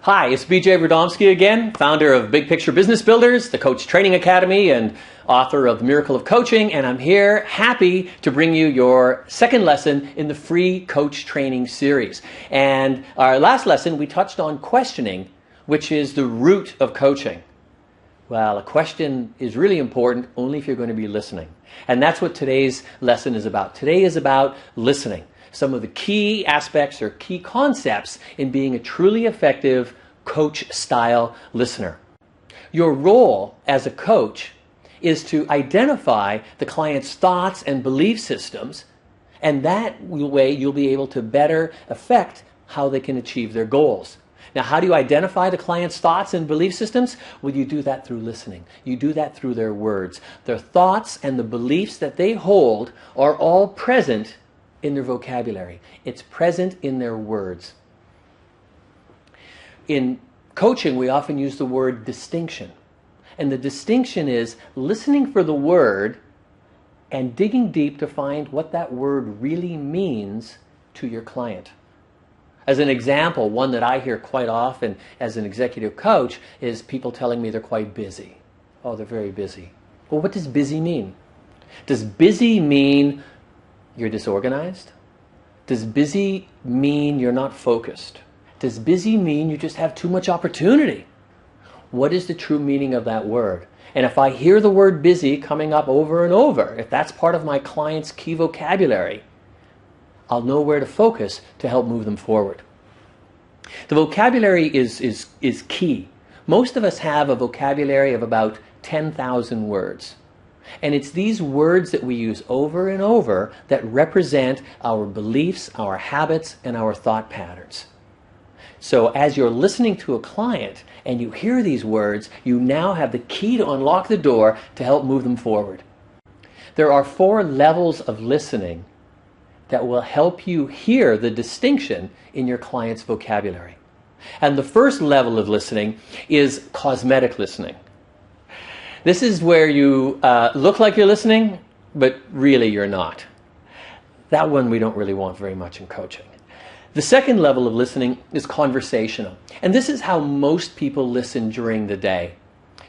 Hi, it's BJ Radomski again, founder of Big Picture Business Builders, the Coach Training Academy, and author of The Miracle of Coaching. And I'm here happy to bring you your second lesson in the free coach training series. And our last lesson, we touched on questioning, which is the root of coaching. Well, a question is really important only if you're going to be listening. And that's what today's lesson is about. Today is about listening. Some of the key aspects or key concepts in being a truly effective coach-style listener. Your role as a coach is to identify the client's thoughts and belief systems, and that way you'll be able to better affect how they can achieve their goals. Now, how do you identify the client's thoughts and belief systems? Well, you do that through listening. You do that through their words. Their thoughts and the beliefs that they hold are all present in their vocabulary. It's present in their words. In coaching, we often use the word distinction. And the distinction is listening for the word and digging deep to find what that word really means to your client. As an example, one that I hear quite often as an executive coach is people telling me they're quite busy. Oh, they're very busy. Well, what does busy mean? Does busy mean you're disorganized? Does busy mean you're not focused? Does busy mean you just have too much opportunity? What is the true meaning of that word? And if I hear the word busy coming up over and over, if that's part of my client's key vocabulary, I'll know where to focus to help move them forward. The vocabulary is key. Most of us have a vocabulary of about 10,000 words. And it's these words that we use over and over that represent our beliefs, our habits, and our thought patterns. So as you're listening to a client and you hear these words, you now have the key to unlock the door to help move them forward. There are 4 levels of listening that will help you hear the distinction in your client's vocabulary. And the first level of listening is cosmetic listening. This is where you look like you're listening, but really you're not. That one we don't really want very much in coaching. The second level of listening is conversational. And this is how most people listen during the day.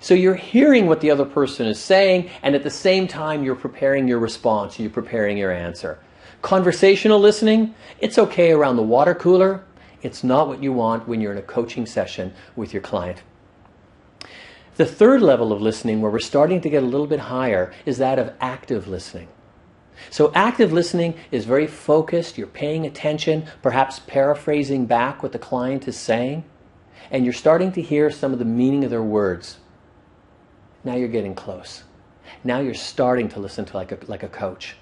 So you're hearing what the other person is saying, and at the same time you're preparing your response, you're preparing your answer. Conversational listening, it's okay around the water cooler. It's not what you want when you're in a coaching session with your client. The third level of listening, where we're starting to get a little bit higher, is that of active listening. So active listening is very focused. You're paying attention, perhaps paraphrasing back what the client is saying, and you're starting to hear some of the meaning of their words. Now you're getting close. Now you're starting to listen to like a coach.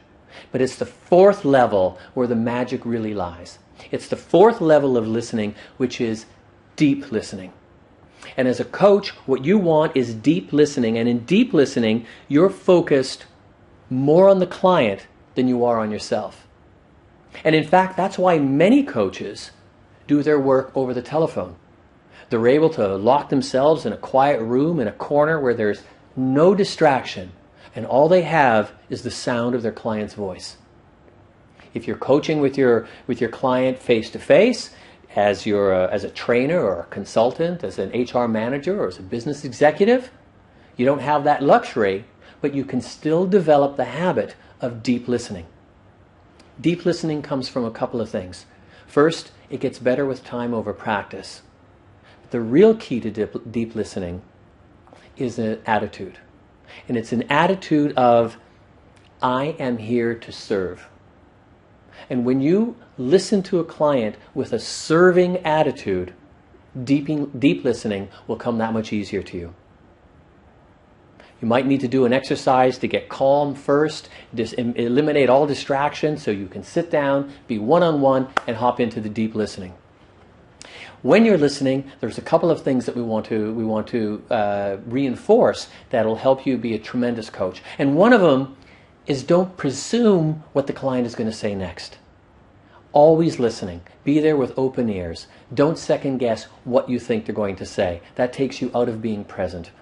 But it's the fourth level where the magic really lies. It's the fourth level of listening, which is deep listening. And as a coach, what you want is deep listening. And in deep listening, you're focused more on the client than you are on yourself. And in fact, that's why many coaches do their work over the telephone. They're able to lock themselves in a quiet room in a corner where there's no distraction, and all they have is the sound of their client's voice. If you're coaching with your client face-to-face, as a trainer or a consultant, as an HR manager or as a business executive, you don't have that luxury, but you can still develop the habit of deep listening. Deep listening comes from a couple of things. First, it gets better with time over practice. The real key to deep listening is an attitude. And it's an attitude of, I am here to serve. And when you listen to a client with a serving attitude, deep listening will come that much easier to you. You might need to do an exercise to get calm first, eliminate all distractions so you can sit down, be one-on-one, and hop into the deep listening. When you're listening, there's a couple of things that we want to reinforce that'll help you be a tremendous coach. And one of them is don't presume what the client is going to say next. Always listening. Be there with open ears. Don't second guess what you think they're going to say. That takes you out of being present.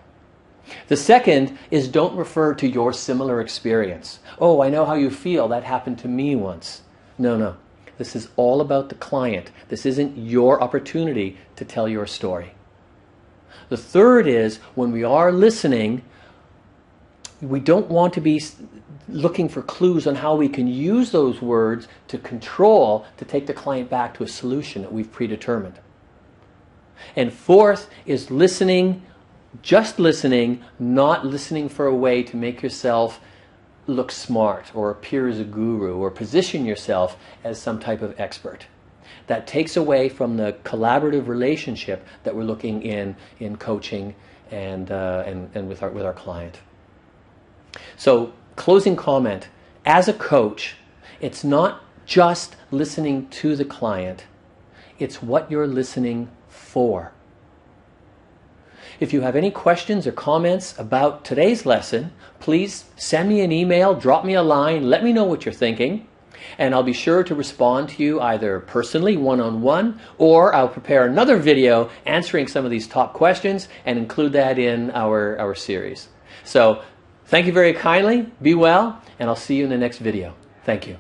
The second is don't refer to your similar experience. Oh, I know how you feel. That happened to me once. No. This is all about the client. This isn't your opportunity to tell your story. The third is, when we are listening, we don't want to be looking for clues on how we can use those words to control, to take the client back to a solution that we've predetermined. And fourth is listening, just listening, not listening for a way to make yourself look smart or appear as a guru or position yourself as some type of expert. That takes away from the collaborative relationship that we're looking in coaching and with our client. So, closing comment, as a coach, it's not just listening to the client, it's what you're listening for. If you have any questions or comments about today's lesson, please send me an email, drop me a line, let me know what you're thinking, and I'll be sure to respond to you either personally, one-on-one, or I'll prepare another video answering some of these top questions and include that in our series. So, thank you very kindly, be well, and I'll see you in the next video. Thank you.